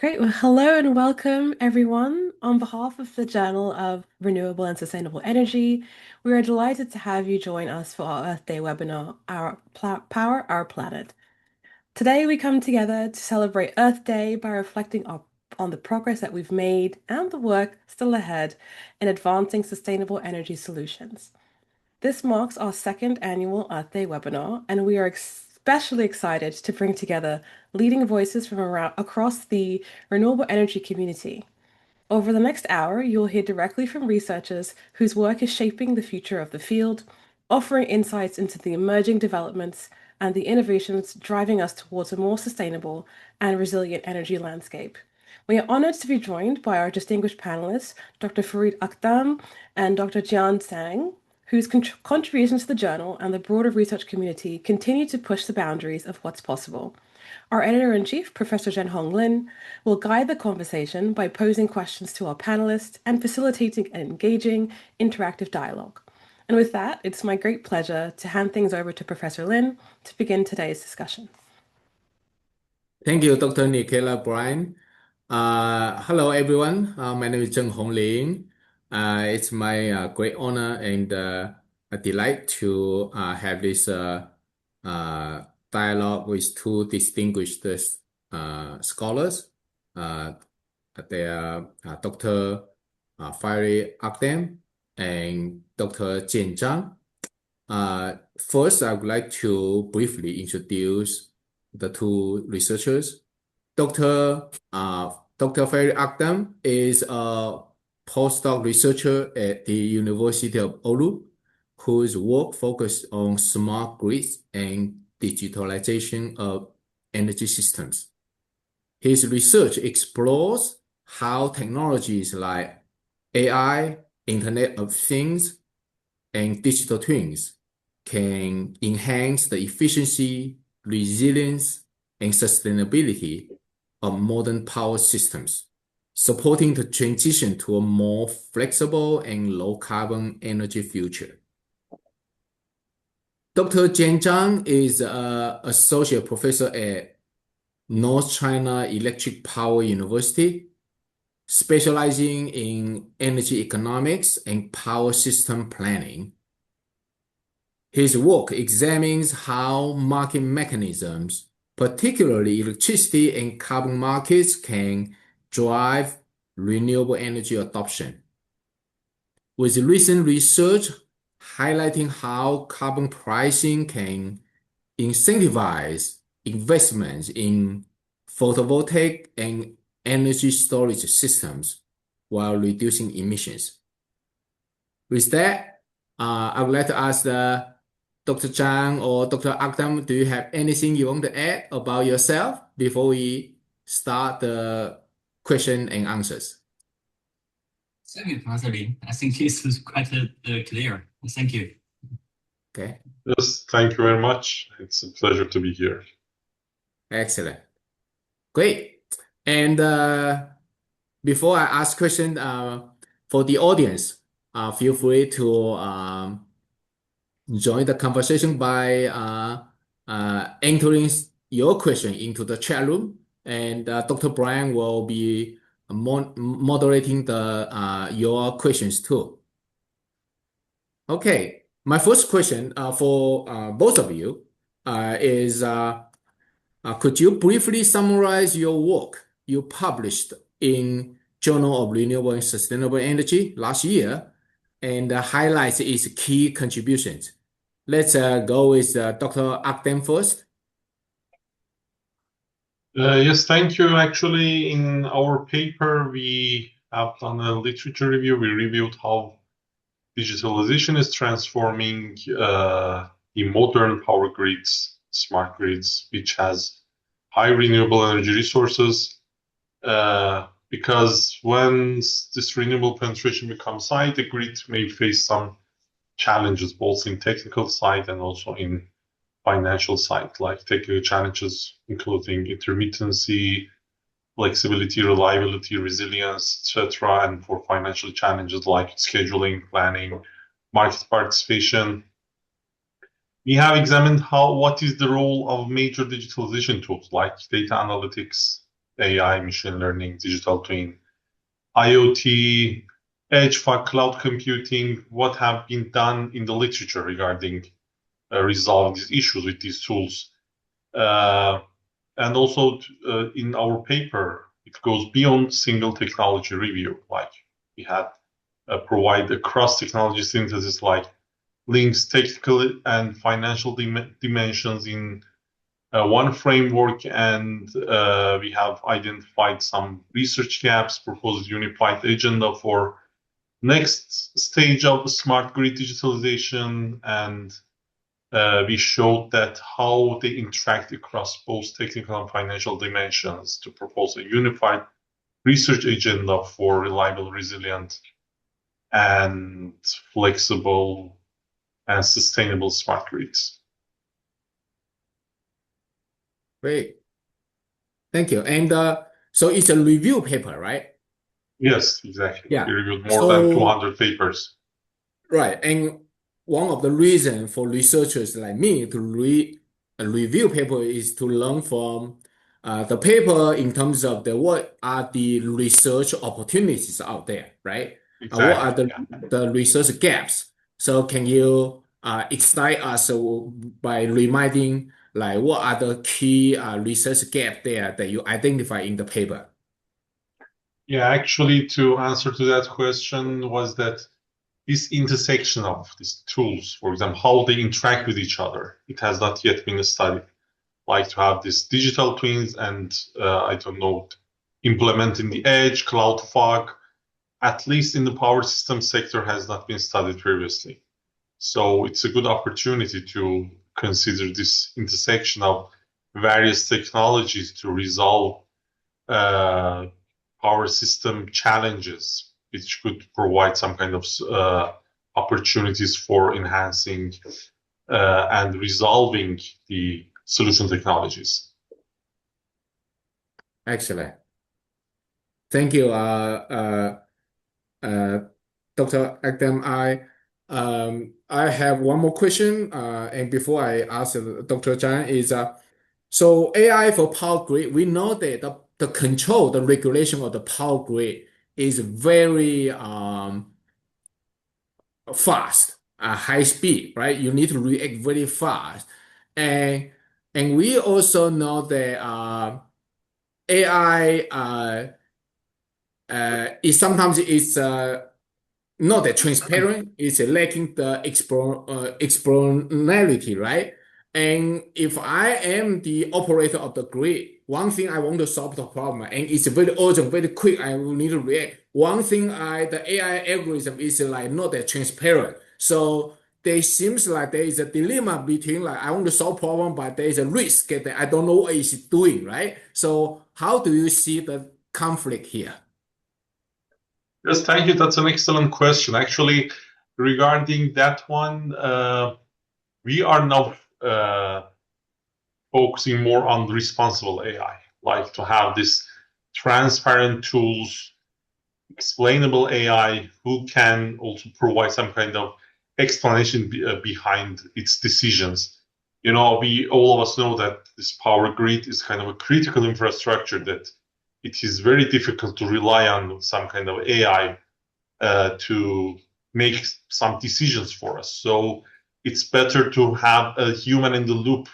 Great. Well, hello and welcome, everyone. On behalf of the Journal of Renewable and Sustainable Energy, we are delighted to have you join us for our Earth Day webinar, Power Our Planet. Today, we come together to celebrate Earth Day by reflecting on the progress that we've made and the work still ahead in advancing sustainable energy solutions. This marks our second annual Earth Day webinar, and we are especially excited to bring together leading voices from across the renewable energy community. Over the next hour, you'll hear directly from researchers whose work is shaping the future of the field, offering insights into the emerging developments and the innovations driving us towards a more sustainable and resilient energy landscape. We are honored to be joined by our distinguished panelists, Dr. Farid Akdam and Dr. Jian Sang, whose contributions to the journal and the broader research community continue to push the boundaries of what's possible. Our editor-in-chief, Professor Zhenhong Lin, will guide the conversation by posing questions to our panelists and facilitating an engaging, interactive dialogue. And with that, it's my great pleasure to hand things over to Professor Lin to begin today's discussion. Thank you, Dr. Nicola Bryan. Hello, everyone. My name is Zheng Honglin. It's my great honor and a delight to have this dialogue with two distinguished scholars. They are Dr. Farid Akdam and Dr. Jian Zhang. First, I would like to briefly introduce the two researchers. Dr. Farid Akdam is a postdoc researcher at the University of Oulu, whose work focused on smart grids and digitalization of energy systems. His research explores how technologies like AI, Internet of Things, and digital twins can enhance the efficiency, resilience, and sustainability of modern power systems, supporting the transition to a more flexible and low-carbon energy future. Dr. Jian Zhang is an associate professor at North China Electric Power University, specializing in energy economics and power system planning. His work examines how market mechanisms, particularly electricity and carbon markets, can drive renewable energy adoption, with recent research highlighting how carbon pricing can incentivize investments in photovoltaic and energy storage systems while reducing emissions. With that, I would like to ask Dr. Zhang or Dr. Akdam, do you have anything you want to add about yourself before we start the question and answers? Thank you, Professor Lin. I think this is quite clear. Thank you. Okay. Yes, thank you very much. It's a pleasure to be here. Excellent. Great. And before I ask questions, for the audience, feel free to join the conversation by entering your question into the chat room, and Dr. Bryan will be moderating your questions too. Okay, my first question for both of you is could you briefly summarize your work you published in Journal of Renewable and Sustainable Energy last year and highlights its key contributions? Let's go with Dr. Akdam first. Yes, thank you. Actually, in our paper, we have done a literature review. We reviewed how digitalization is transforming the modern power grids, smart grids, which has high renewable energy resources. Because when this renewable penetration becomes high, the grid may face some challenges, both in technical side and also in financial side, like technical challenges including intermittency, flexibility, reliability, resilience, etc., and for financial challenges like scheduling, planning, market participation. We have examined what is the role of major digitalization tools like data analytics, AI, machine learning, digital twin, IoT, edge for cloud computing, what have been done in the literature regarding resolving these issues with these tools. And also in our paper, it goes beyond single technology review. Like we had provide a cross-technology synthesis, like links technical and financial dimensions in one framework, and we have identified some research gaps, proposed unified agenda for next stage of smart grid digitalization, and we showed that how they interact across both technical and financial dimensions to propose a unified research agenda for reliable, resilient, and flexible and sustainable smart grids. Great. Thank you. And so it's a review paper, right? Yes, exactly. Yeah. We reviewed more than 200 papers. Right. And one of the reasons for researchers like me to read a review paper is to learn from the paper in terms of what are the research opportunities out there, right? What are the research gaps? So can you excite us by reminding like what are the key research gaps there that you identify in the paper? Yeah, actually, to answer to that question was that this intersection of these tools, for example, how they interact with each other, it has not yet been studied. Like to have these digital twins and I don't know, implementing the edge, cloud fog, at least in the power system sector, has not been studied previously. So it's a good opportunity to consider this intersection of various technologies to resolve power system challenges, which could provide some kind of opportunities for enhancing and resolving the solution technologies. Excellent. Thank you, Dr. Akdam. I have one more question, and before I ask Dr. Zhang is so AI for power grid. We know that the control, the regulation of the power grid is very fast, high speed, right? You need to react very fast, and we also know that AI is sometimes it's not that transparent. It's lacking the explainability, right? And if I am the operator of the grid, one thing I want to solve the problem, and it's very urgent, very quick. I will need to react. One thing the AI algorithm is like not that transparent. So there seems like there is a dilemma between like I want to solve problem, but there is a risk that I don't know what it's doing, right? So how do you see the conflict here? Yes, thank you. That's an excellent question. Actually, regarding that one, we are now focusing more on responsible AI, like to have this transparent tools, explainable AI, who can also provide some kind of explanation behind its decisions. You know, we all of us know that this power grid is kind of a critical infrastructure that it is very difficult to rely on some kind of AI to make some decisions for us. So it's better to have a human in the loop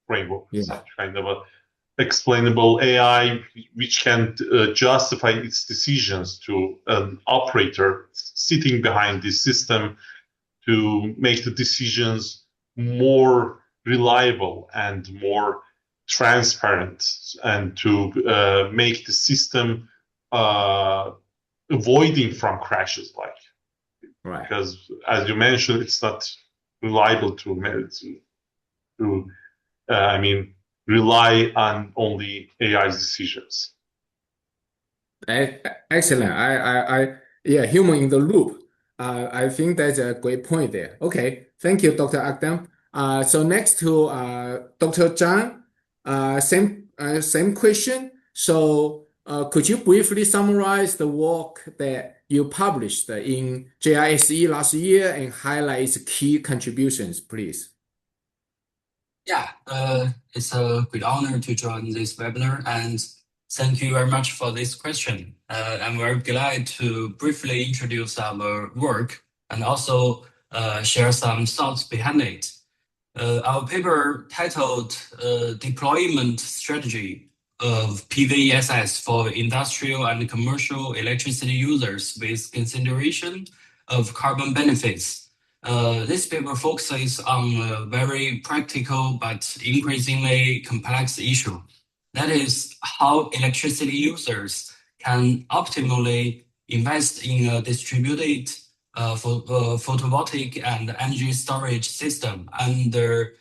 framework, such kind of a explainable AI which can justify its decisions to an operator sitting behind this system to make the decisions more reliable and more transparent, and to make the system avoiding from crashes, like right. Because as you mentioned, it's not reliable to rely on only AI's decisions. Excellent. Yeah, human in the loop. I think that's a great point there. Okay, thank you, Dr. Akdam. So next to Dr. Zhang, same question. So could you briefly summarize the work that you published in JISE last year and highlight its key contributions, please? Yeah, it's a great honor to join this webinar. And Thank you very much for this question. I'm very glad to briefly introduce our work and also share some thoughts behind it. Our paper titled Deployment Strategy of PVESS for Industrial and Commercial Electricity Users with Consideration of Carbon Benefits. This paper focuses on a very practical but increasingly complex issue. That is how electricity users can optimally invest in a distributed photovoltaic and energy storage system under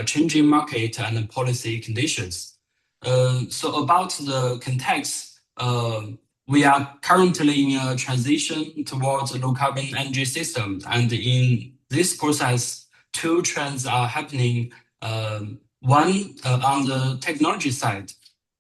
changing market and policy conditions. So about the context, we are currently in a transition towards a low carbon energy system, and in this process, two trends are happening. One, on the technology side,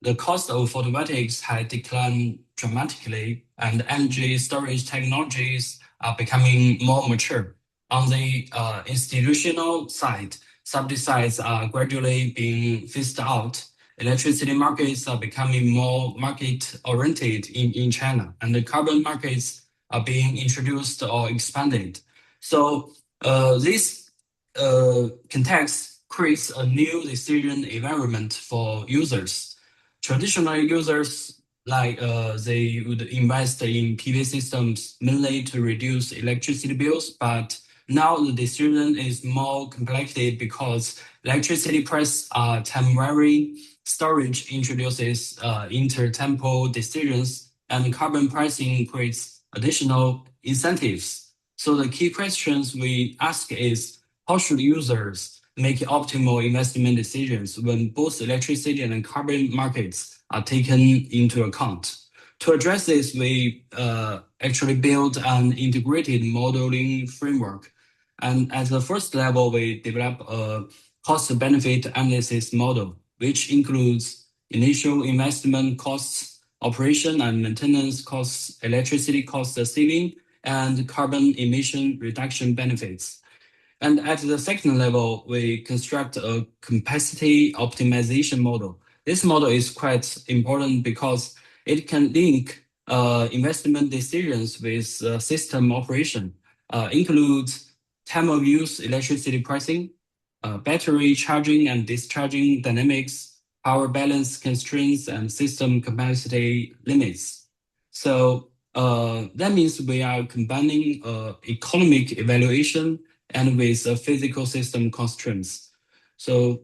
the cost of photovoltaics has declined dramatically, and energy storage technologies are becoming more mature. On the institutional side, subsidy sides are gradually being phased out. Electricity markets are becoming more market-oriented in China, and the carbon markets are being introduced or expanded. So this context creates a new decision environment for users. Traditional users, like they would invest in PV systems mainly to reduce electricity bills, but now the decision is more complicated because electricity prices are temporary, storage introduces intertemporal decisions, and carbon pricing creates additional incentives. So the key questions we ask is, how should users make optimal investment decisions when both electricity and carbon markets are taken into account? To address this, we actually built an integrated modeling framework. And at the first level, we develop a cost-benefit analysis model, which includes initial investment costs, operation and maintenance costs, electricity cost saving, and carbon emission reduction benefits. And at the second level, we construct a capacity optimization model. This model is quite important because it can link investment decisions with system operation, includes time of use electricity pricing, battery charging and discharging dynamics, power balance constraints, and system capacity limits. So that means we are combining economic evaluation and with physical system constraints. So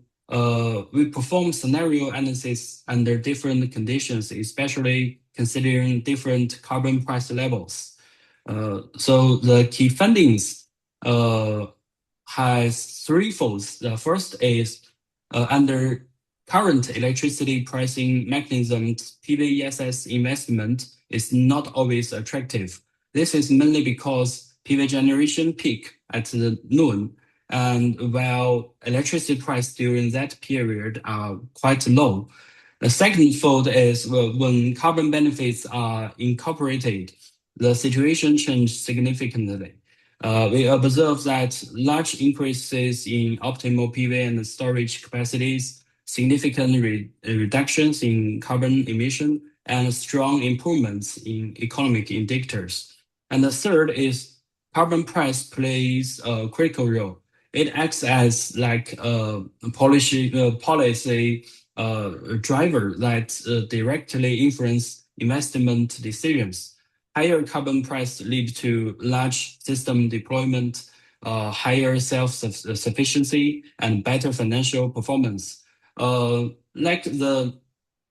we perform scenario analysis under different conditions, especially considering different carbon price levels. So the key findings has three folds. The first is under current electricity pricing mechanisms, PVESS investment is not always attractive. This is mainly because PV generation peak at the noon, and while electricity price during that period are quite low. The second fold is when carbon benefits are incorporated, the situation changed significantly. We observe that large increases in optimal PV and storage capacities, significant reductions in carbon emission, and strong improvements in economic indicators. And the third is carbon price plays a critical role. It acts as like a policy driver that directly influence investment decisions. Higher carbon price lead to large system deployment, higher self-sufficiency, and better financial performance.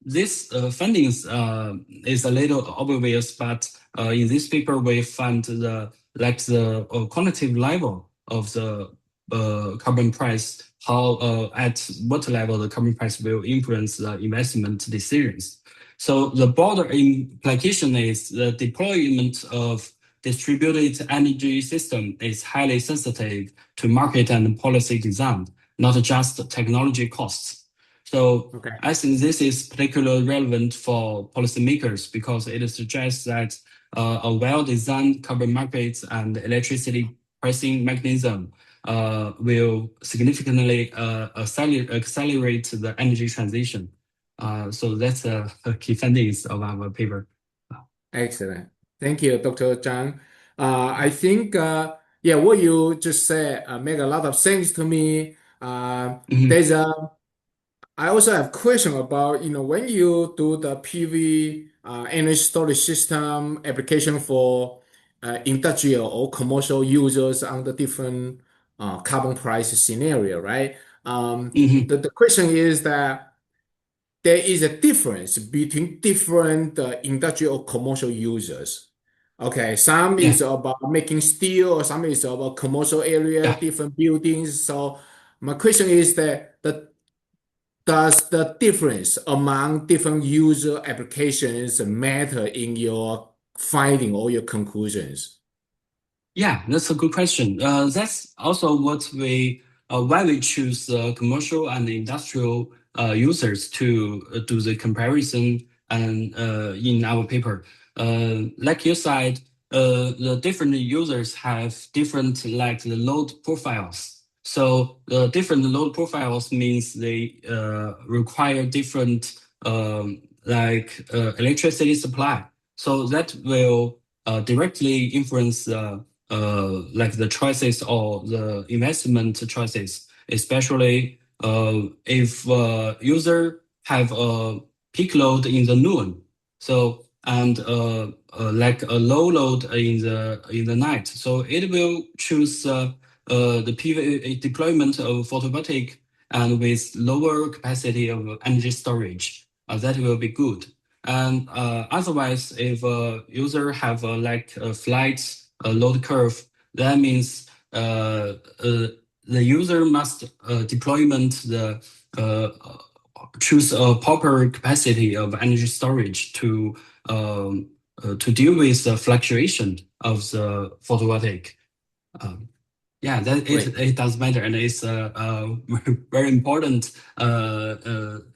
This findings is a little obvious, but in this paper we found the quantitative level of the carbon price, how at what level the carbon price will influence the investment decisions. So the broader implication is the deployment of distributed energy system is highly sensitive to market and policy design, not just technology costs. So I think this is particularly relevant for policymakers because it suggests that a well-designed carbon markets and electricity pricing mechanism will significantly accelerate the energy transition. So that's key findings of our paper. Excellent. Thank you, Dr. Zhang. I think, yeah, what you just said make a lot of sense to me. Mhm. There's I also have question about, when you do the PV energy storage system application for industrial or commercial users under different carbon price scenario, right? Mhm. The question is that there is a difference between different industrial or commercial users. Okay, some Yeah. is about making steel, or some is about commercial area, Yeah. different buildings. So my question is that does the difference among different user applications matter in your finding or your conclusions? Yeah, that's a good question. That's also what we why we choose commercial and industrial users to do the comparison and in our paper. Like you said, the different users have different like the load profiles. So the different load profiles means they require different electricity supply. So that will directly influence like the choices or the investment choices, especially if user have a peak load in the noon, so and like a low load in the night, so it will choose the PV deployment of photovoltaic and with lower capacity of energy storage. That will be good. And otherwise, if a user have like a flight load curve, that means the user must deployment the choose a proper capacity of energy storage to deal with the fluctuation of the photovoltaic. Yeah, that Great. it does matter, and it's very important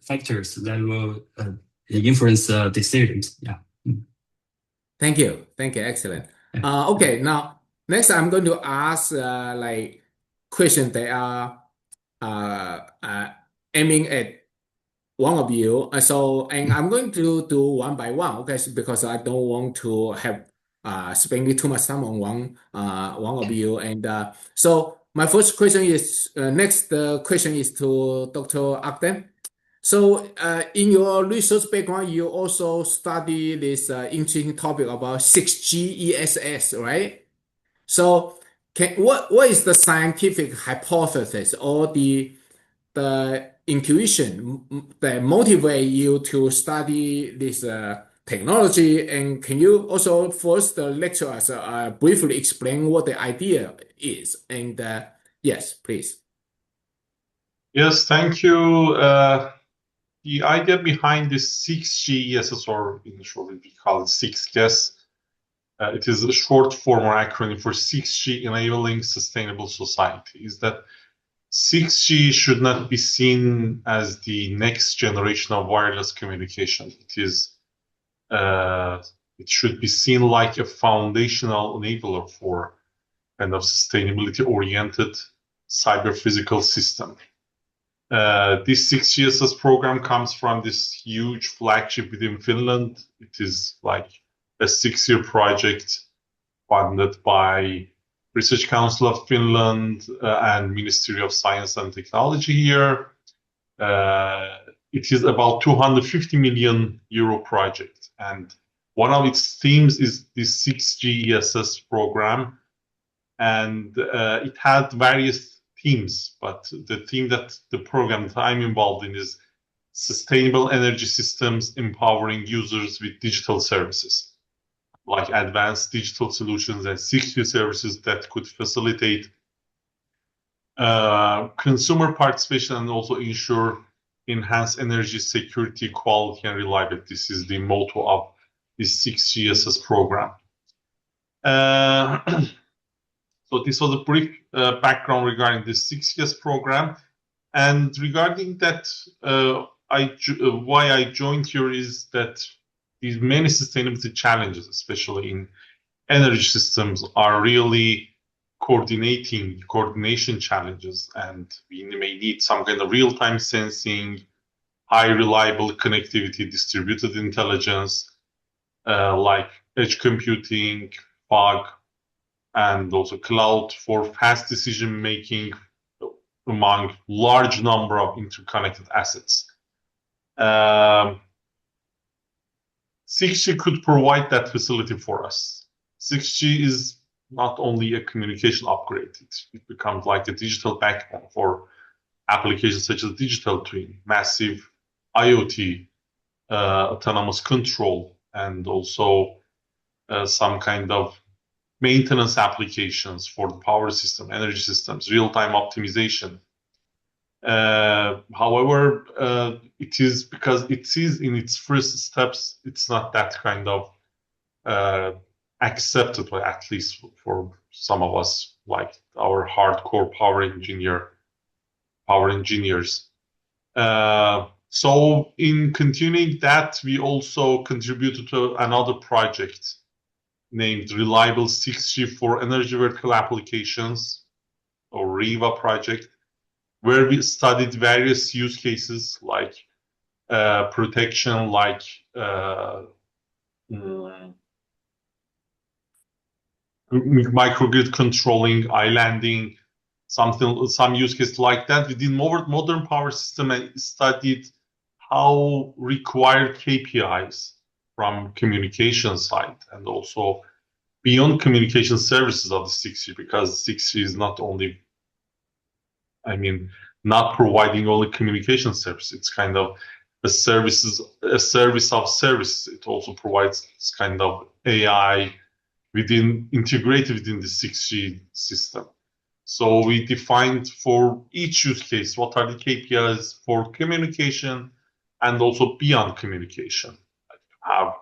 factors that will influence decisions. Yeah. Mm. Thank you. Thank you. Excellent. Yeah. Okay, now next I'm going to ask like questions that are aiming at one of you. And I'm going to do one by one, okay? Because I don't want to have spending too much time on one of you. And so my first question is next. The question is to Dr. Akden. So in your research background, you also study this interesting topic about 6G ESS, right? So what is the scientific hypothesis or the intuition that motivate you to study this technology? And can you also first lecture us, briefly explain what the idea is? And yes, please. Yes, thank you. The idea behind this 6G ESS, or in short, we call it 6GES, it is a short form or acronym for 6G Enabling Sustainable Society, is that 6G should not be seen as the next generation of wireless communication. It should be seen like a foundational enabler for kind of sustainability-oriented cyber-physical system. This 6GSS program comes from this huge flagship within Finland. It is like a 6-year project funded by Research Council of Finland and Ministry of Science and Technology here. It is about 250 million euro project, and one of its themes is this 6G ESS program, and it had various themes, but the theme that the program that I'm involved in is sustainable energy systems empowering users with digital services, like advanced digital solutions and 6G services that could facilitate consumer participation and also ensure enhanced energy security, quality, and reliability. This is the motto of this 6GSS program. So this was a brief background regarding the 6GS program. And regarding that, why I joined here is that these many sustainability challenges, especially in energy systems, are really coordination challenges, and we may need some kind of real-time sensing, high reliable connectivity, distributed intelligence, like edge computing, fog, and also cloud for fast decision making among large number of interconnected assets. 6G could provide that facility for us. 6G is not only a communication upgrade, it becomes like a digital backbone for applications such as digital twin, massive IoT, autonomous control, and also some kind of maintenance applications for the power system, energy systems, real-time optimization. However, it is because it is in its first steps, it's not that kind of accepted, or at least for some of us, like our hardcore power engineers. So in continuing that, we also contributed to another project named Reliable 6G for Energy Vertical Applications, or REVA project, where we studied various use cases like protection, like microgrid controlling, islanding, some use case like that within modern power system, and studied how required KPIs from communication side and also beyond communication services of the 6G, because 6G is not only, not providing only communication service. It's kind of a service of services. It also provides this kind of AI integrated within the 6G system. So we defined for each use case what are the KPIs for communication and also beyond communication, have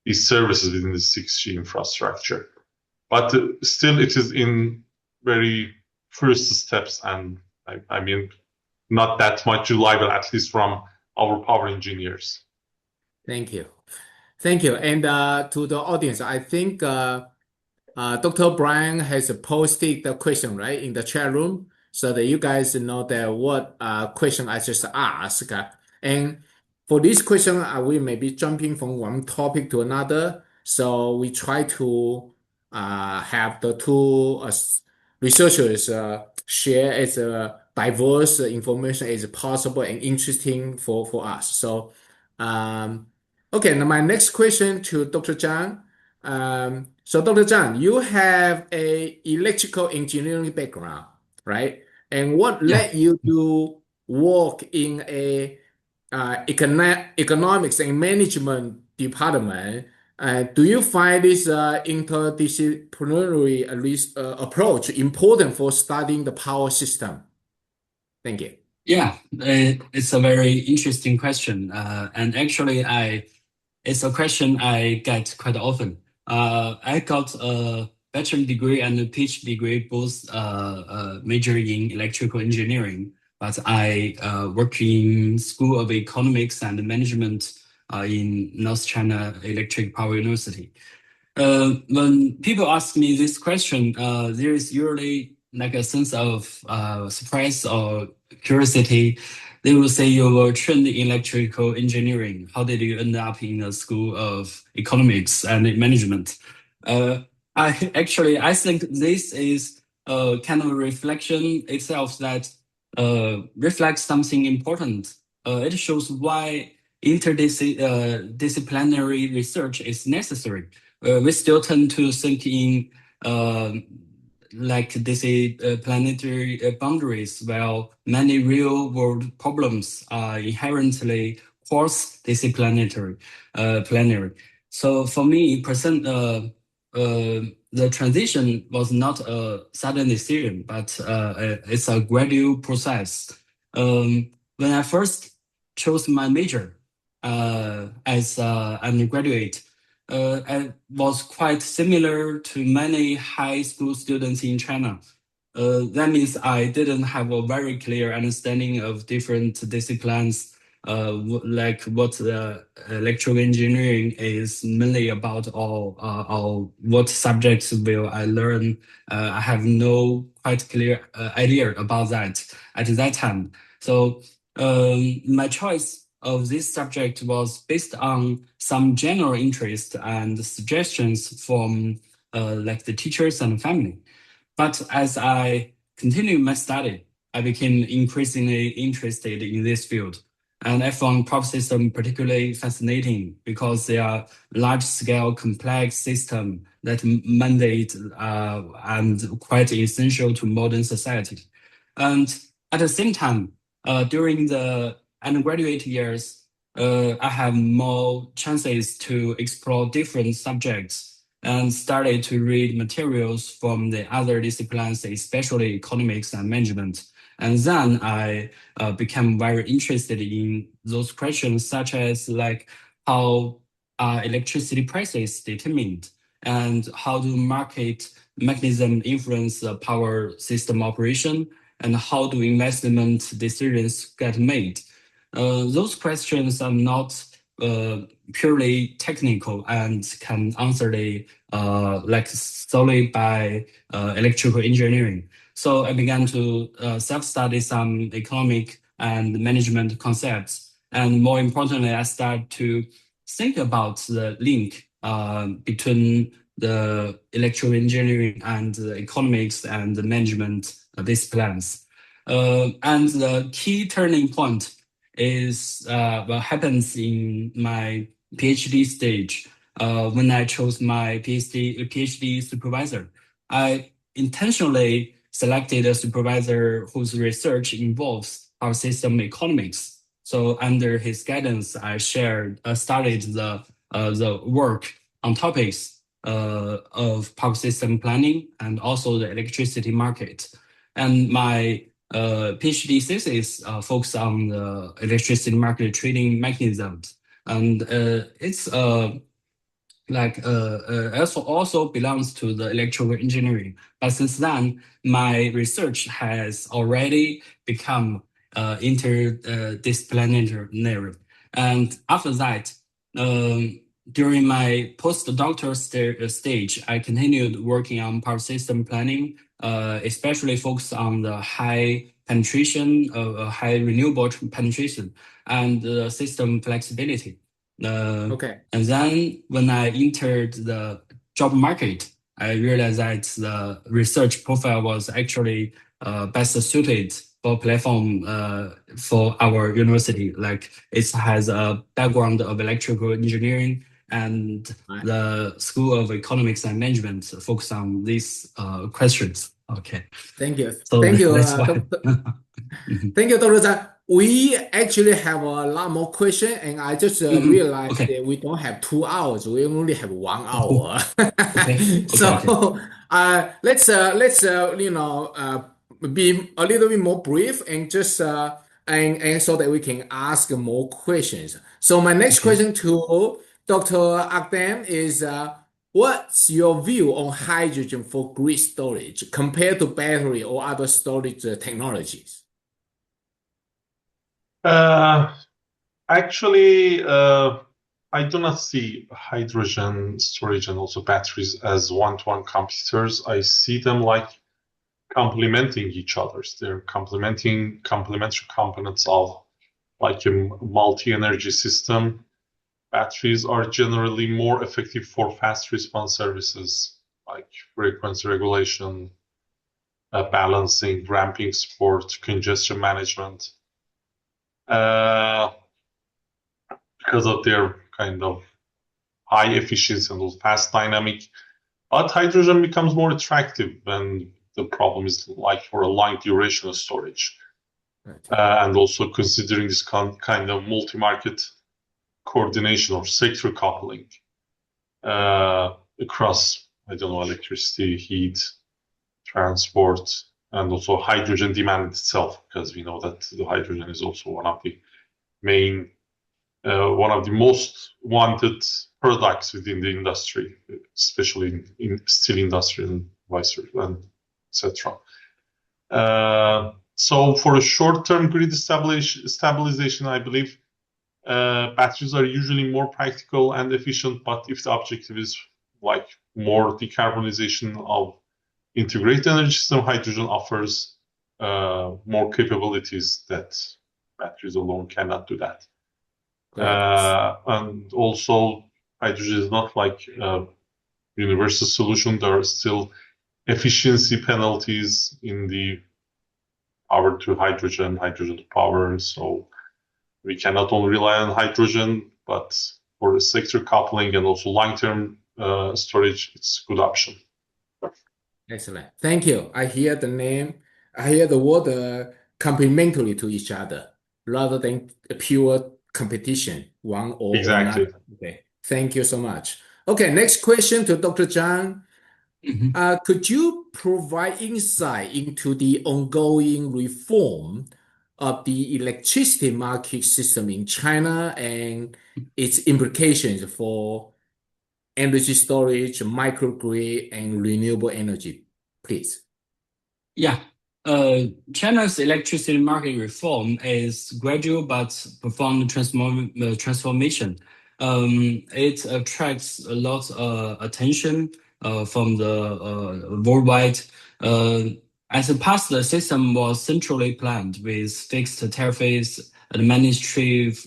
these services within the 6G infrastructure. But still, it is in very first steps, and not that much reliable, at least from our power engineers. Thank you. Thank you. And to the audience, I think Dr. Brian has posted the question, right, in the chat room, so that you guys know that what question I just asked. And for this question, we may be jumping from one topic to another. So we try to have the two researchers share as diverse information as possible and interesting for us. So, okay, now my next question to Dr. Zhang. So Dr. Zhang, you have a electrical engineering background, right? And what led you to work in a economics and management department? Do you find this interdisciplinary approach important for studying the power system? Thank you. Yeah, it's a very interesting question. And actually, it's a question I get quite often. I got a bachelor degree and a PhD degree, both major in electrical engineering, but I work in School of Economics and Management in North China Electric Power University. When people ask me this question, there is usually like a sense of surprise or curiosity. They will say you were trained in electrical engineering. How did you end up in a School of Economics and Management? I think this is a kind of a reflection itself that reflects something important. It shows why interdisciplinary research is necessary. We still tend to think in like they say planetary boundaries, while many real world problems are inherently cross-disciplinary. So for me, the transition was not a sudden decision, but it's a gradual process. When I first chose my major as an undergraduate, I was quite similar to many high school students in China. That means I didn't have a very clear understanding of different disciplines, like what electrical engineering is mainly about, or what subjects will I learn. I have no quite clear idea about that at that time. So my choice of this subject was based on some general interest and suggestions from like the teachers and family. But as I continued my study, I became increasingly interested in this field. And I found power system particularly fascinating because they are large-scale, complex system that mandate and quite essential to modern society. And at the same time, during the undergraduate years, I have more chances to explore different subjects and started to read materials from the other disciplines, especially economics and management. And then I became very interested in those questions, such as like how are electricity prices determined, and how do market mechanism influence the power system operation, and how do investment decisions get made. Those questions are not purely technical and can answer the like solely by electrical engineering. So I began to self-study some economic and management concepts. And more importantly, I started to think about the link between the electrical engineering and the economics and the management disciplines. And the key turning point is what happens in my PhD stage when I chose my PhD supervisor. I intentionally selected a supervisor whose research involves power system economics. So under his guidance, I started the work on topics of power system planning and also the electricity market. And my PhD thesis focused on the electricity market trading mechanisms, and it's also belongs to the electrical engineering. But since then, my research has already become interdisciplinary. And after that, during my postdoctoral stage, I continued working on power system planning, especially focused on the high penetration, high renewable penetration, and system flexibility. Okay. And then when I entered the job market, I realized that the research profile was actually best suited for platform for our university. Like it has a background of electrical engineering, and Right. the School of Economics and Management focus on these questions. Okay. Thank you. So Thank you, that's why. Thank you, Dr. Zhang. We actually have a lot more questions, and I just realized Okay. that we don't have 2 hours. We only have 1 hour. Okay. So let's be a little bit more brief and just and so that we can ask more questions. So my next Okay. question to Dr. Akdam is what's your view on hydrogen for grid storage compared to battery or other storage technologies? Actually, I do not see hydrogen storage and also batteries as one-to-one competitors. I see them like complementing each other. They're complementary components of like a multi-energy system. Batteries are generally more effective for fast response services like frequency regulation, balancing, ramping support, congestion management. Because of their kind of high efficiency and those fast dynamic. But hydrogen becomes more attractive when the problem is like for a long duration of storage. Right. And also considering this kind of multi-market coordination or sector coupling across, I don't know, electricity, heat, transport, and also hydrogen demand itself, because we know that the hydrogen is also one of the most wanted products within the industry, especially in steel industry and vice versa, and etc. So for a short-term grid stabilization, I believe batteries are usually more practical and efficient, but if the objective is like more decarbonization of integrated energy system, hydrogen offers more capabilities that batteries alone cannot do that. Correct. And also, hydrogen is not like a universal solution. There are still efficiency penalties in the power to hydrogen, hydrogen to power. So we cannot only rely on hydrogen, but for the sector coupling and also long-term storage, it's a good option. Excellent. Thank you. I hear the name, I hear the word complementary to each other rather than a pure competition, one or Exactly. another. Okay. Thank you so much. Okay, next question to Dr. Zhang. Mhm. Could you provide insight into the ongoing reform of the electricity market system in China and its implications for energy storage, microgrid, and renewable energy, please? Yeah. China's electricity market reform is gradual but profound transformation. It attracts a lot of attention from the worldwide. Uh, as the past, the system was centrally planned with fixed tariffs, administrative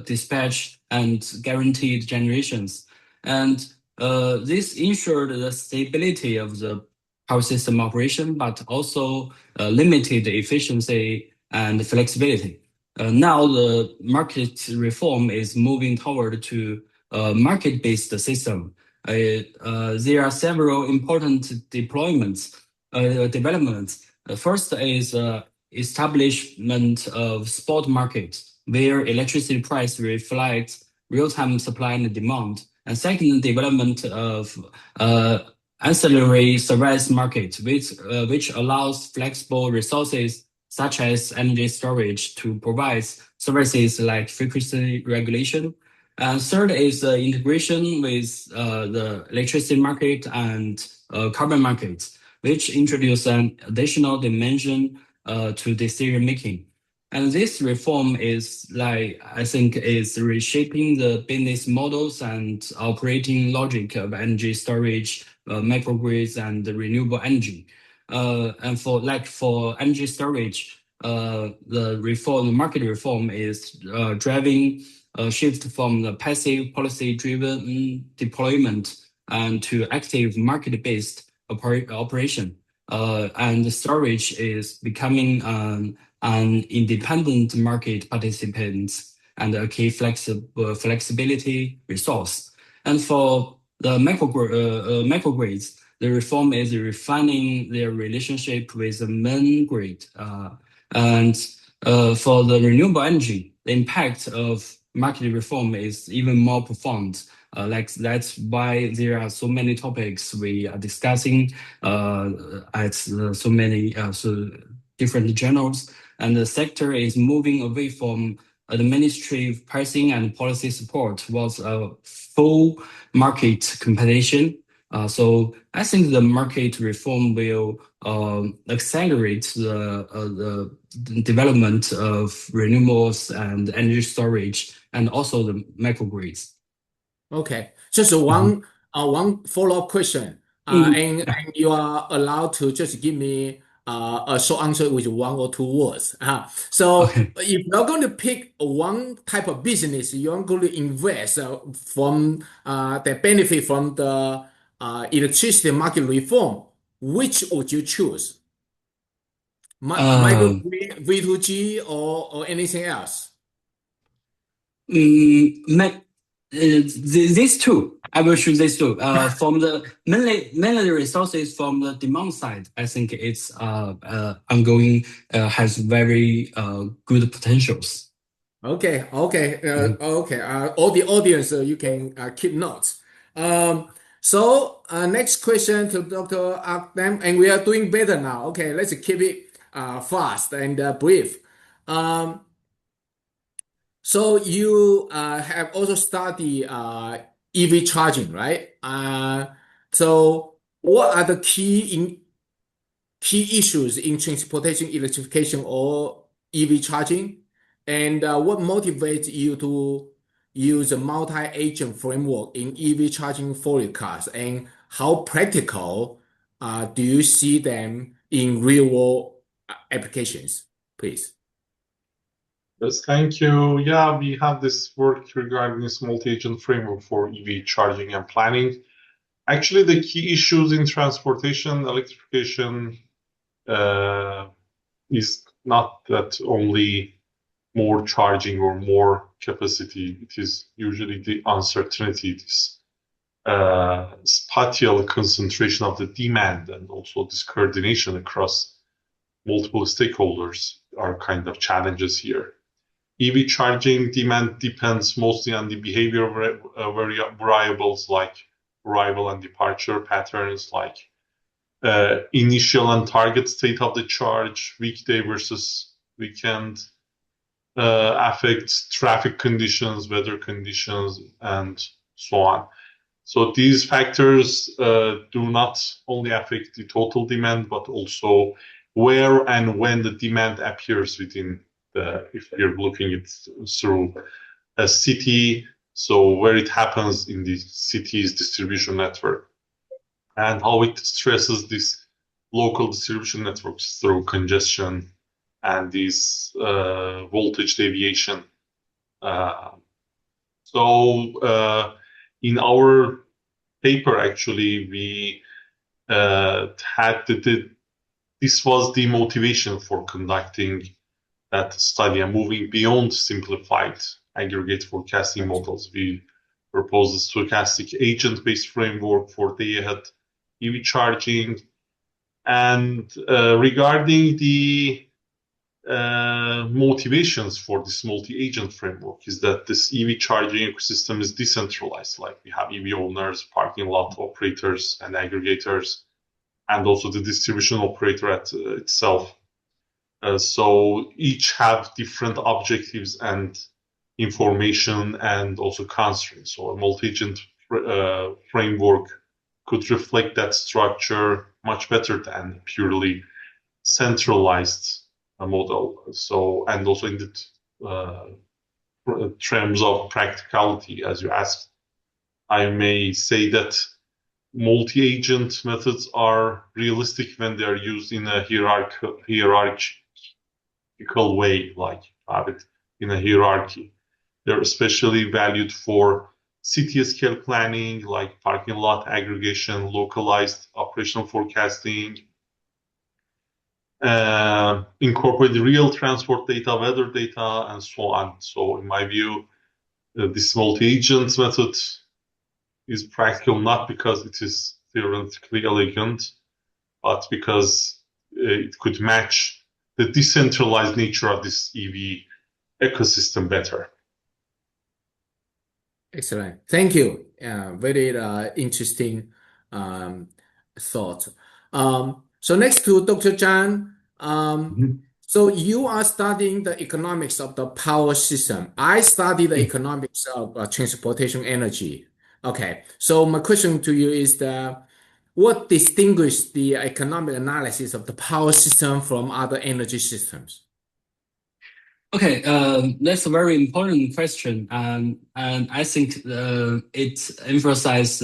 dispatch, and guaranteed generations. And this ensured the stability of the power system operation, but also limited efficiency and flexibility. Now the market reform is moving toward to a market-based system. There are several important developments. First is establishment of spot market, where electricity price reflects real-time supply and demand. And second, development of uh, ancillary service market, which allows flexible resources such as energy storage to provide services like frequency regulation. And third is the integration with the electricity market and carbon markets, which introduce an additional dimension to decision making. And this reform is I think is reshaping the business models and operating logic of energy storage, microgrids, and renewable energy. And for energy storage, the market reform is driving a shift from the passive policy-driven deployment and to active market-based operation. And storage is becoming an independent market participant and a key flexibility resource. And for the microgrids, the reform is refining their relationship with the main grid. And for the renewable energy, the impact of market reform is even more profound. That's why there are so many topics we are discussing at so many different journals, and the sector is moving away from administrative pricing and policy support towards a full market competition. So I think the market reform will accelerate the development of renewables and energy storage and also the microgrids. Okay, just Mhm. one follow-up question, Yeah. and you are allowed to just give me a short answer with one or two words. So Okay. if you're going to pick one type of business, you're going to invest from the benefit from the electricity market reform, which would you choose? Um, Microgrid, V2G, or anything else? Mm, ma- these two, I will choose these two. From the mainly the resources from the demand side, I think it's ongoing, has very good potentials. Okay. Mhm. Okay. All the audience, you can keep notes. So next question to Dr. Akdam, and we are doing better now. Okay, let's keep it fast and brief. Um, so you have also studied EV charging, right? So what are the key issues in transportation electrification or EV charging? And what motivates you to use a multi-agent framework in EV charging forecasts? And how practical do you see them in real world applications, please? Yes, thank you. Yeah, we have this work regarding this multi-agent framework for EV charging and planning. Actually, the key issues in transportation, electrification, is not that only more charging or more capacity. It is usually the uncertainty, this spatial concentration of the demand, and also this coordination across multiple stakeholders are kind of challenges here. EV charging demand depends mostly on the behavior variables like arrival and departure patterns, like initial and target state of the charge, weekday versus weekend, affects traffic conditions, weather conditions, and so on. So these factors do not only affect the total demand, but also where and when the demand appears within if you're looking it through a city, so where it happens in the city's distribution network, and how it stresses these local distribution networks through congestion and these voltage deviation. So in our paper, actually, we had this was the motivation for conducting that study and moving beyond simplified aggregate forecasting models. We proposed a stochastic agent-based framework for day-ahead EV charging. And regarding the motivations for this multi-agent framework is that this EV charging ecosystem is decentralized. Like we have EV owners, parking lot operators, and aggregators, and also the distribution operator itself. So each have different objectives and information and also constraints. So a multi-agent framework could reflect that structure much better than purely centralized model. So, and also in the terms of practicality, as you asked, I may say that multi-agent methods are realistic when they are used in a hierarchical way, like have it in a hierarchy. They're especially valued for city scale planning, like parking lot aggregation, localized operational forecasting, incorporate real transport data, weather data, and so on. So in my view, this multi-agent method is practical not because it is theoretically elegant, but because it could match the decentralized nature of this EV ecosystem better. Excellent. Thank you. Very interesting thought. So next to Dr. Zhang, so you are studying the economics of the power system. I study the economics of transportation energy. Okay. So my question to you is what distinguishes the economic analysis of the power system from other energy systems? Okay, that's a very important question, and I think it emphasizes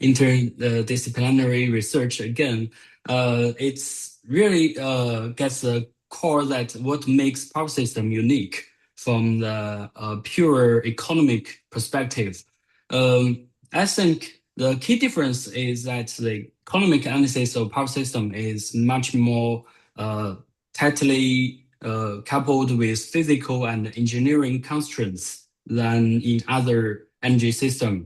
interdisciplinary research again. It's really gets the core that what makes power system unique from the pure economic perspective. I think the key difference is that the economic analysis of power system is much more tightly coupled with physical and engineering constraints than in other energy systems,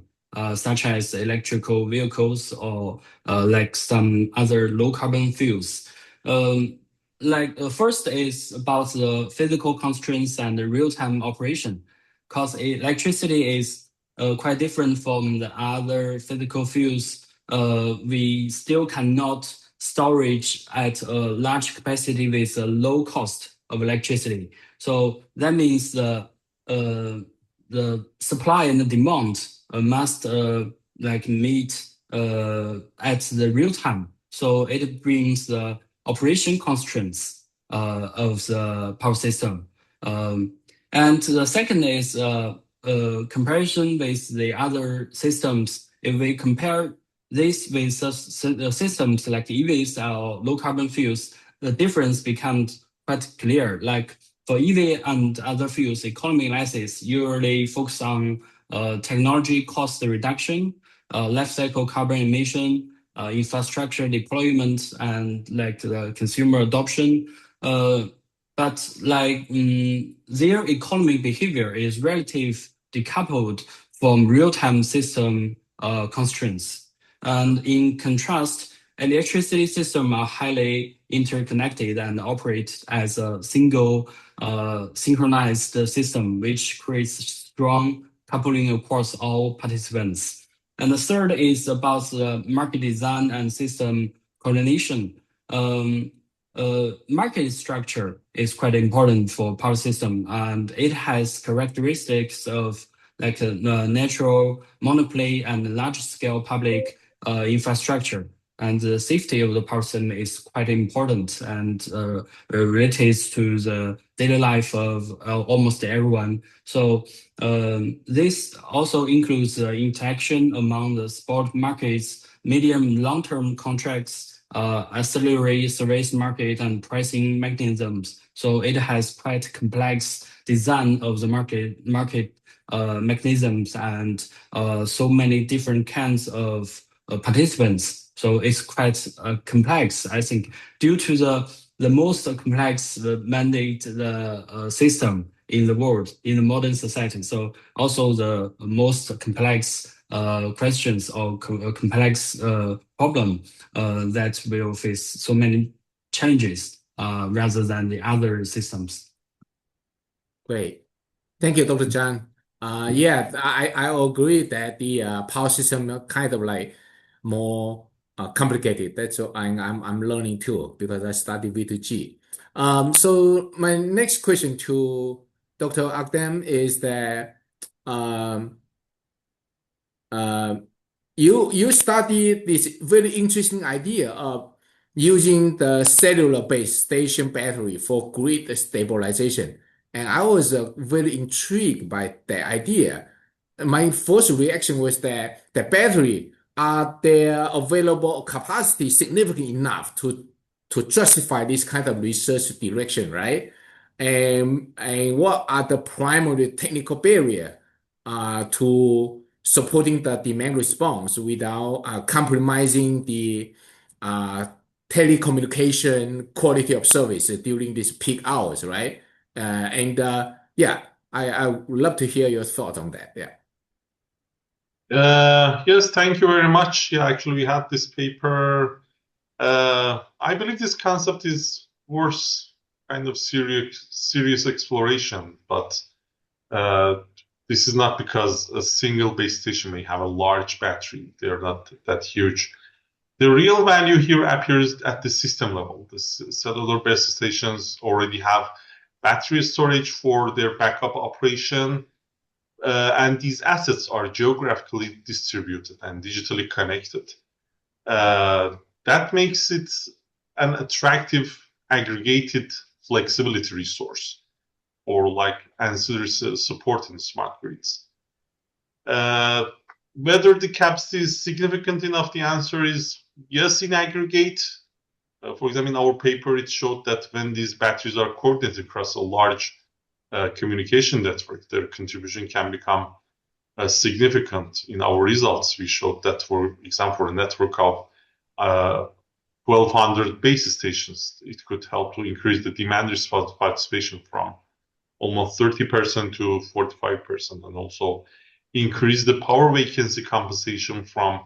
such as electrical vehicles or like some other low carbon fuels. First is about the physical constraints and the real-time operation, because electricity is quite different from the other physical fuels. We still cannot storage at a large capacity with a low cost of electricity. So that means the supply and the demand must meet at the real time. So it brings the operation constraints of the power system. And the second is comparison with the other systems. If we compare this with systems like EVs or low carbon fuels, the difference becomes quite clear. Like For EV and other fuels, economy analysis usually focus on technology cost reduction, life cycle carbon emission, infrastructure deployment, and like the consumer adoption. But like their economic behavior is relative decoupled from real-time system constraints. And in contrast, electricity systems are highly interconnected and operate as a single synchronized system, which creates strong coupling across all participants. And the third is about the market design and system coordination. Market structure is quite important for power system, and it has characteristics of like a natural monopoly and large-scale public infrastructure. And the safety of the power system is quite important and related to the daily life of almost everyone. So this also includes the interaction among the spot markets, medium long-term contracts, ancillary service market, and pricing mechanisms. So it has quite complex design of the market mechanisms and so many different kinds of participants. So it's quite complex, I think, due to the most complex mandate system in the world, in the modern society. So also the most complex questions or complex problem that will face so many challenges rather than the other systems. Great. Thank you, Dr. Zhang. Yeah, I agree that the power system are kind of like more complicated. That's what I'm learning too because I study V2G. So my next question to Dr. Akdam is that um, uh, you studied this very interesting idea of using the cellular-based station battery for grid stabilization. And I was very intrigued by the idea. My first reaction was that the battery, are their available capacity significant enough to justify this kind of research direction, right? And what are the primary technical barrier to supporting the demand response without compromising the uh, telecommunication quality of service during these peak hours, right? Yeah, I would love to hear your thoughts on that. Yeah. Yes, thank you very much. Yeah, actually, we had this paper. I believe this concept is worth kind of serious exploration, but this is not because a single base station may have a large battery. They're not that huge. The real value here appears at the system level. The cellular base stations already have battery storage for their backup operation, and these assets are geographically distributed and digitally connected. That makes it an attractive aggregated flexibility resource or like ancillary support in smart grids. Whether the capacity is significant enough, the answer is yes in aggregate. For example, in our paper, it showed that when these batteries are coordinated across a large communication network, their contribution can become significant. In our results, we showed that, for example, for a network of 1,200 base stations, it could help to increase the demand response participation from almost 30% to 45%, and also increase the power vacancy compensation from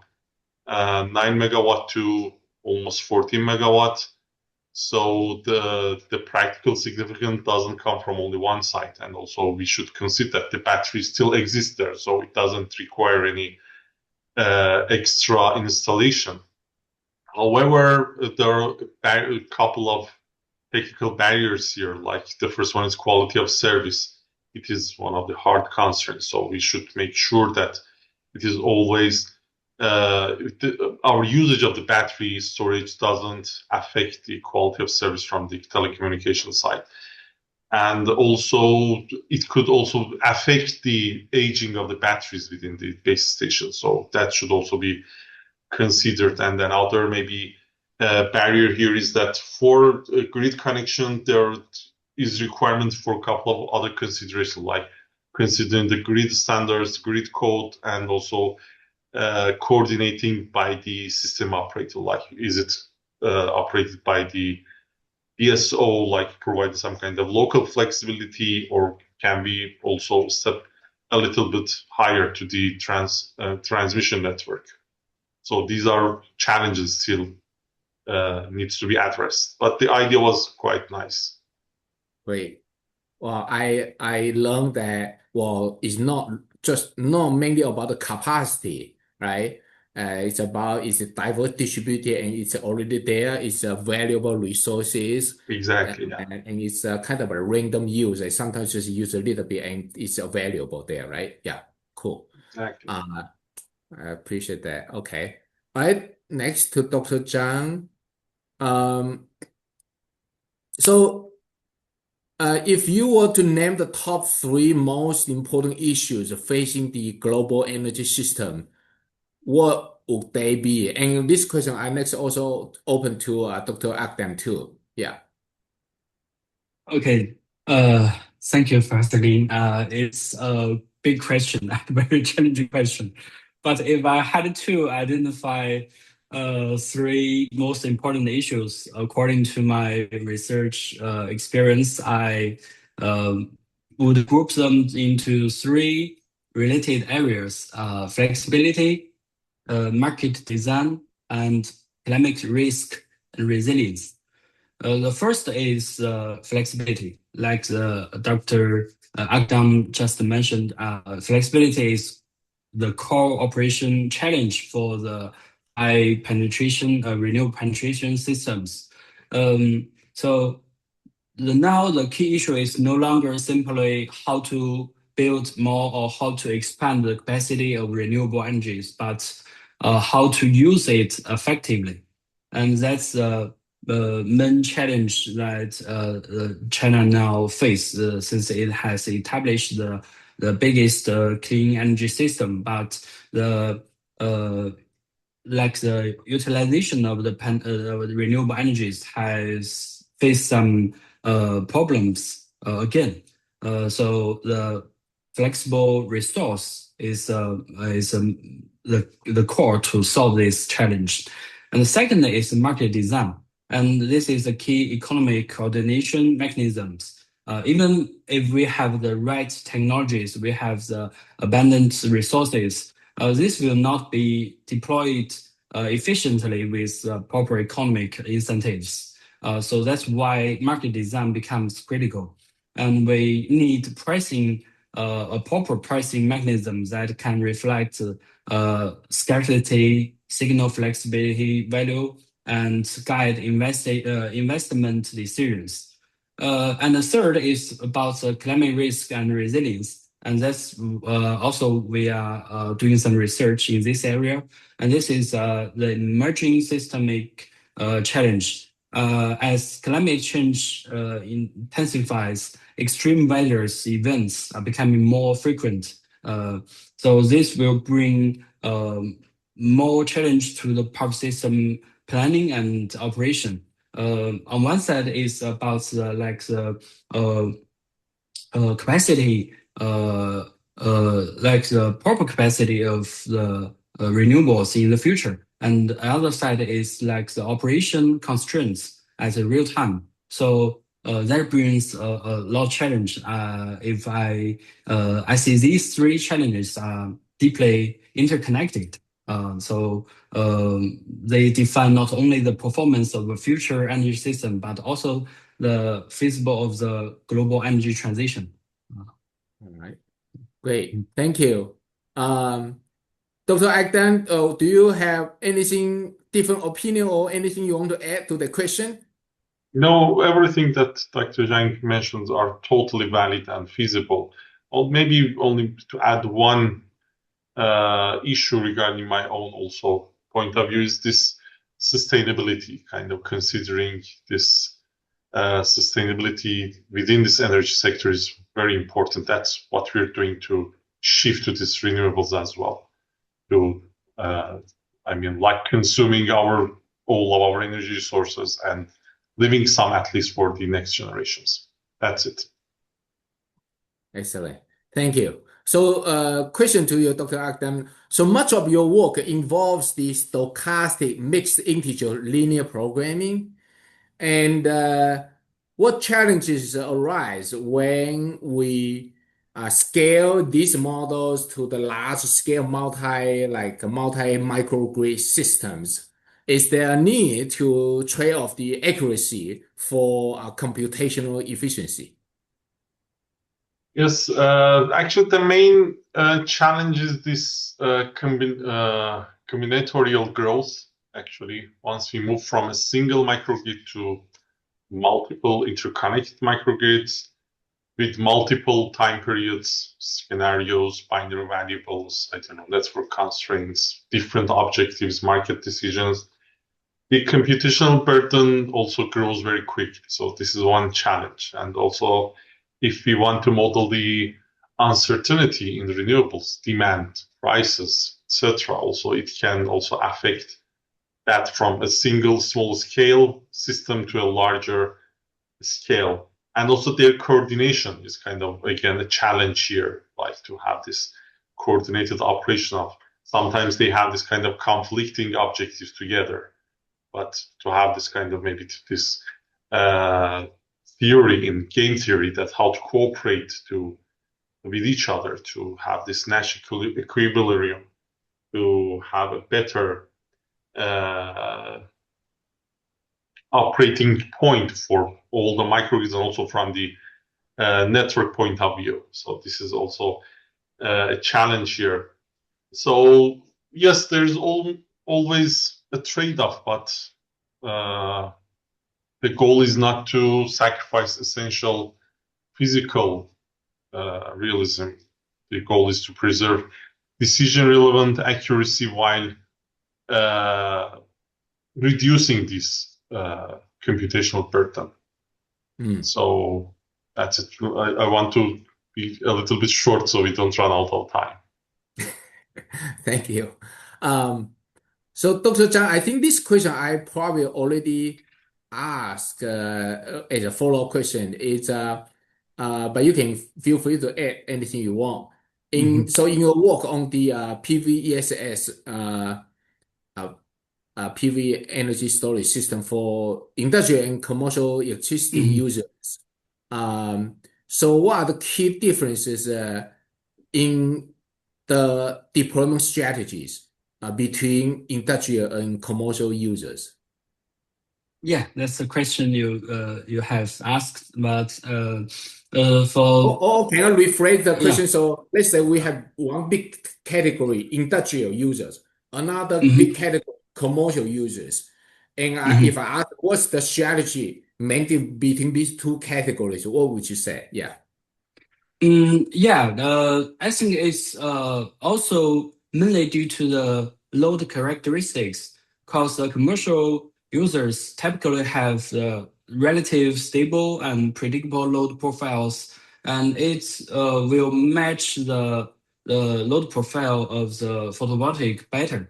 9 megawatt to almost 14 megawatt. So the practical significance doesn't come from only one side, and also we should consider that the battery still exists there, so it doesn't require any extra installation. However, there are a couple of technical barriers here. Like the first one is quality of service. It is one of the hard constraints, so we should make sure that it is always our usage of the battery storage doesn't affect the quality of service from the telecommunication side. And also, it could also affect the aging of the batteries within the base station. So that should also be considered. And then other maybe barrier here is that for a grid connection, is requirement for a couple of other considerations, like considering the grid standards, grid code, and also coordinating by the system operator. Like, is it operated by the DSO, like provide some kind of local flexibility, or can we also step a little bit higher to the transmission network? So these are challenges still needs to be addressed. But the idea was quite nice. Great. Well, I learned that, well, it's not mainly about the capacity, right? It's a diverse distributed and it's already there. It's a valuable resources, Exactly. Yeah. and it's a kind of a random use. I sometimes just use a little bit and it's available there, right? Yeah, cool. Exactly. I appreciate that. Okay. All right. Next to Dr. Zhang. Um, so if you were to name the top three most important issues facing the global energy system, what would they be? And this question I next also open to Dr. Akdam too. Yeah. Okay. Thank you, Pastor Lin. It's a big question, a very challenging question. But if I had to identify three most important issues according to my research experience, I would group them into three related areas: flexibility, market design, and climate risk and resilience. The first is flexibility. Like Dr. Akdam just mentioned, flexibility is the core operation challenge for the high penetration, renewable penetration systems. So now the key issue is no longer simply how to build more or how to expand the capacity of renewable energies, but how to use it effectively. And that's the main challenge that China now face since it has established the biggest clean energy system, but the like the utilization of the renewable energies has faced some problems again. So the flexible resource is the core to solve this challenge. And the second is market design. And this is the key economic coordination mechanisms. Even if we have the right technologies, we have the abundant resources, this will not be deployed efficiently with proper economic incentives. So that's why market design becomes critical. And we need pricing, a proper pricing mechanism that can reflect scarcity, signal flexibility value, and guide investment decisions. And the third is about climate risk and resilience. And that's also we are doing some research in this area. And this is the emerging systemic challenge. As climate change intensifies, extreme weather events are becoming more frequent. So this will bring more challenge to the power system planning and operation. On one side is about the capacity, like the proper capacity of the renewables in the future. And the other side is like the operation constraints at the real time. So that brings a lot of challenge. If I see these three challenges are deeply interconnected. So they define not only the performance of a future energy system, but also the feasible of the global energy transition. All right. Great. Thank you. Dr. Akdan, do you have anything different opinion or anything you want to add to the question? No, everything that Dr. Zhang mentions are totally valid and feasible. Or maybe only to add one issue regarding my own also point of view is this sustainability, kind of considering this sustainability within this energy sector is very important. That's what we're doing to shift to these renewables as well. To, like consuming all of our energy sources and leaving some at least for the next generations. That's it. Excellent. Thank you. So, question to you, Dr. Akdam. So much of your work involves the stochastic mixed integer linear programming. And what challenges arise when we scale these models to the large scale multi microgrid systems? Is there a need to trade off the accuracy for computational efficiency? Yes, actually, the main challenge is this combinatorial growth. Actually, once we move from a single microgrid to multiple interconnected microgrids with multiple time periods, scenarios, binary variables, I don't know, network constraints, different objectives, market decisions, the computational burden also grows very quickly. So this is one challenge. And also, if we want to model the uncertainty in the renewables, demand, prices, etc., also it can also affect that from a single small scale system to a larger scale. And also their coordination is kind of, again, a challenge here, like to have this coordinated operation of sometimes they have this kind of conflicting objectives together. But to have this kind of maybe this theory in game theory that how to cooperate with each other to have this Nash equilibrium, to have a better operating point for all the microgrids and also from the network point of view. So this is also a challenge here. So yes, there's always a trade-off, but the goal is not to sacrifice essential physical realism. The goal is to preserve decision-relevant accuracy while reducing this computational burden. So that's it. I want to be a little bit short so we don't run out of time. Thank you. So, Dr. Zhang, I think this question I probably already asked as a follow-up question. But you can feel free to add anything you want. So, in your work on the PVESS, PV energy storage system for industrial and commercial electricity users, so what are the key differences in the deployment strategies between industrial and commercial users? Yeah, that's a question you have asked, but for can I rephrase the question? Yeah. So let's say we have one big category, industrial users, another big category, commercial users. And if I ask what's the strategy maintained between these two categories, what would you say? Yeah. I think it's also mainly due to the load characteristics, because the commercial users typically have relative stable and predictable load profiles, and it will match the load profile of the photovoltaic better,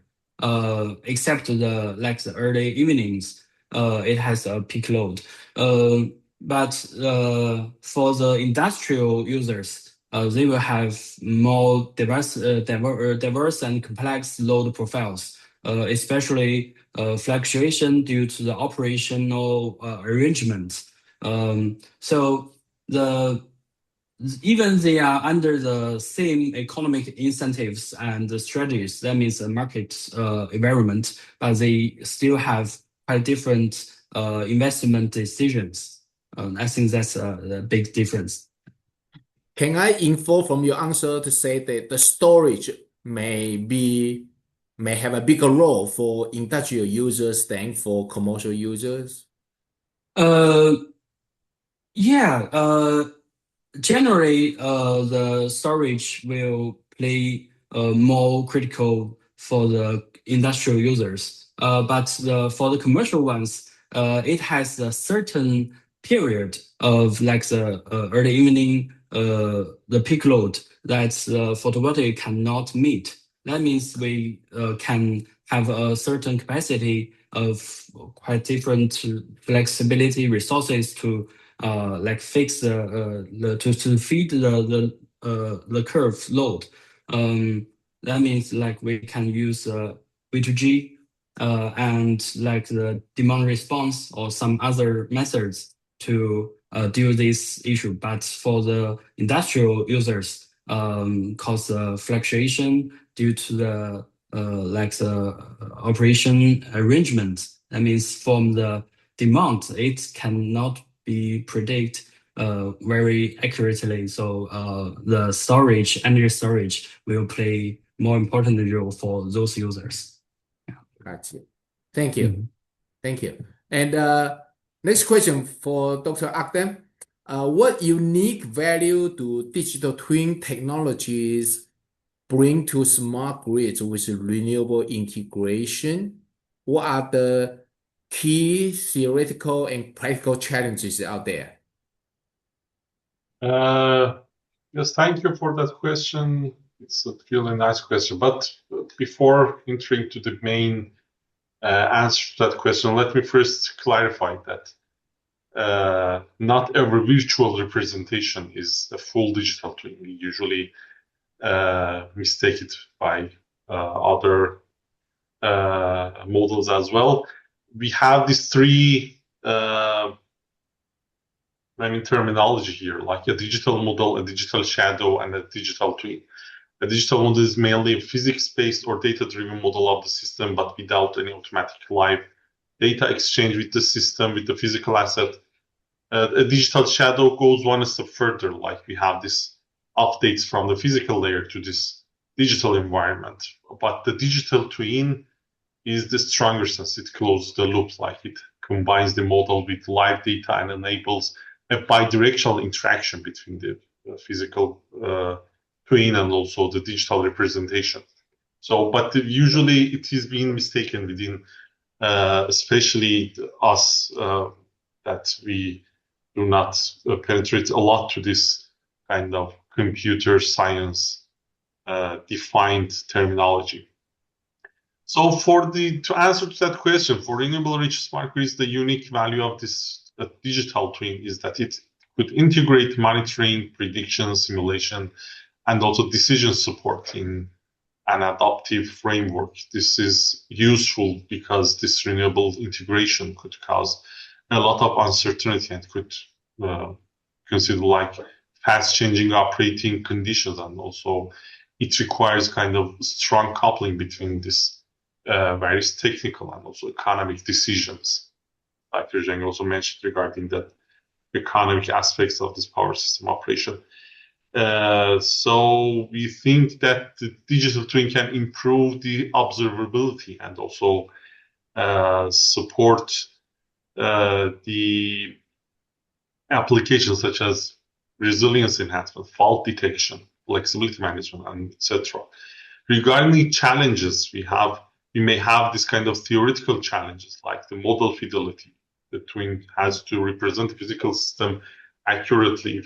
except the early evenings, it has a peak load. But for the industrial users, they will have more diverse and complex load profiles, especially fluctuation due to the operational arrangements. So even they are under the same economic incentives and strategies, that means the market environment, but they still have quite different investment decisions. I think that's a big difference. Can I infer from your answer to say that the storage may have a bigger role for industrial users than for commercial users? Generally, the storage will play more critical for the industrial users. But for the commercial ones, it has a certain period of like the early evening, the peak load that the photovoltaic cannot meet. That means we can have a certain capacity of quite different flexibility resources to like fix to feed the curve load. That means like we can use V2G and like the demand response or some other methods to deal this issue. But for the industrial users, cause fluctuation due to the like the operation arrangement. That means from the demand, it cannot be predict very accurately. So the storage, energy storage, will play more important role for those users. Gotcha. Thank you. Mhm. Thank you. And next question for Dr. Akdem. What unique value do digital twin technologies bring to smart grids with renewable integration? What are the key theoretical and practical challenges out there? Yes, thank you for that question. It's a really nice question. But before entering to the main answer to that question, let me first clarify that not every virtual representation is a full digital twin. We usually mistake it by other models as well. We have these three terminology here, like a digital model, a digital shadow, and a digital twin. A digital model is mainly a physics-based or data-driven model of the system, but without any automatic live data exchange with the system, with the physical asset. A digital shadow goes one step further, like we have this updates from the physical layer to this digital environment. But the digital twin is the stronger since it closes the loop, like it combines the model with live data and enables a bidirectional interaction between the physical twin and also the digital representation. So, but usually it is being mistaken within, especially us, that we do not penetrate a lot to this kind of computer science defined terminology. So to answer to that question, for renewable rich smart grids, the unique value of this digital twin is that it could integrate monitoring, prediction, simulation, and also decision support in an adaptive framework. This is useful because this renewable integration could cause a lot of uncertainty and could consider like fast changing operating conditions, and also it requires kind of strong coupling between this various technical and also economic decisions. Like Zheng also mentioned regarding the economic aspects of this power system operation. So we think that the digital twin can improve the observability and also support the applications such as resilience enhancement, fault detection, flexibility management, and etc. Regarding the challenges we may have this kind of theoretical challenges like the model fidelity. The twin has to represent the physical system accurately,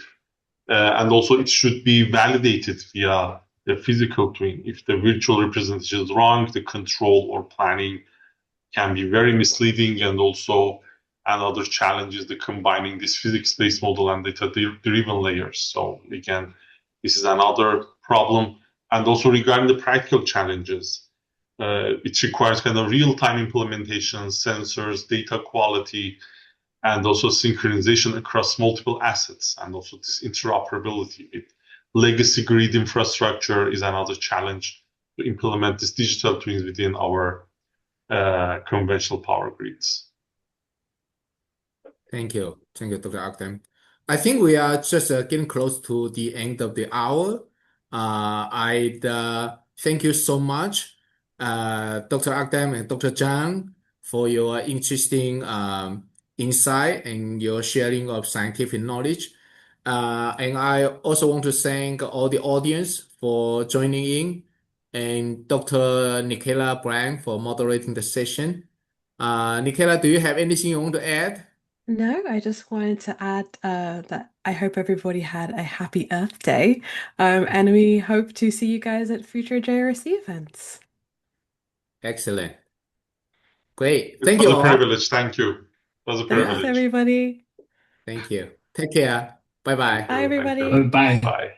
and also it should be validated via the physical twin. If the virtual representation is wrong, the control or planning can be very misleading, and also another challenge is the combining this physics-based model and data-driven layers. So again, this is another problem. And also regarding the practical challenges, it requires kind of real-time implementation, sensors, data quality, and also synchronization across multiple assets, and also this interoperability with legacy grid infrastructure is another challenge to implement these digital twins within our conventional power grids. Thank you. Thank you, Dr. Akdem. I think we are just getting close to the end of the hour. I'd thank you so much, Dr. Akdem and Dr. Zhang, for your interesting insight and your sharing of scientific knowledge. And I also want to thank all the audience for joining in, and Dr. Nikela Brand for moderating the session. Nikela, do you have anything you want to add? No, I just wanted to add that I hope everybody had a happy Earth Day, and we hope to see you guys at future JRC events. Excellent. Great. It Thank was you a all. privilege. Thank you. It was a Thanks, Yeah. privilege. everybody. Thank you. Take care. Bye bye. Bye, Thank everybody. you. Bye. Bye.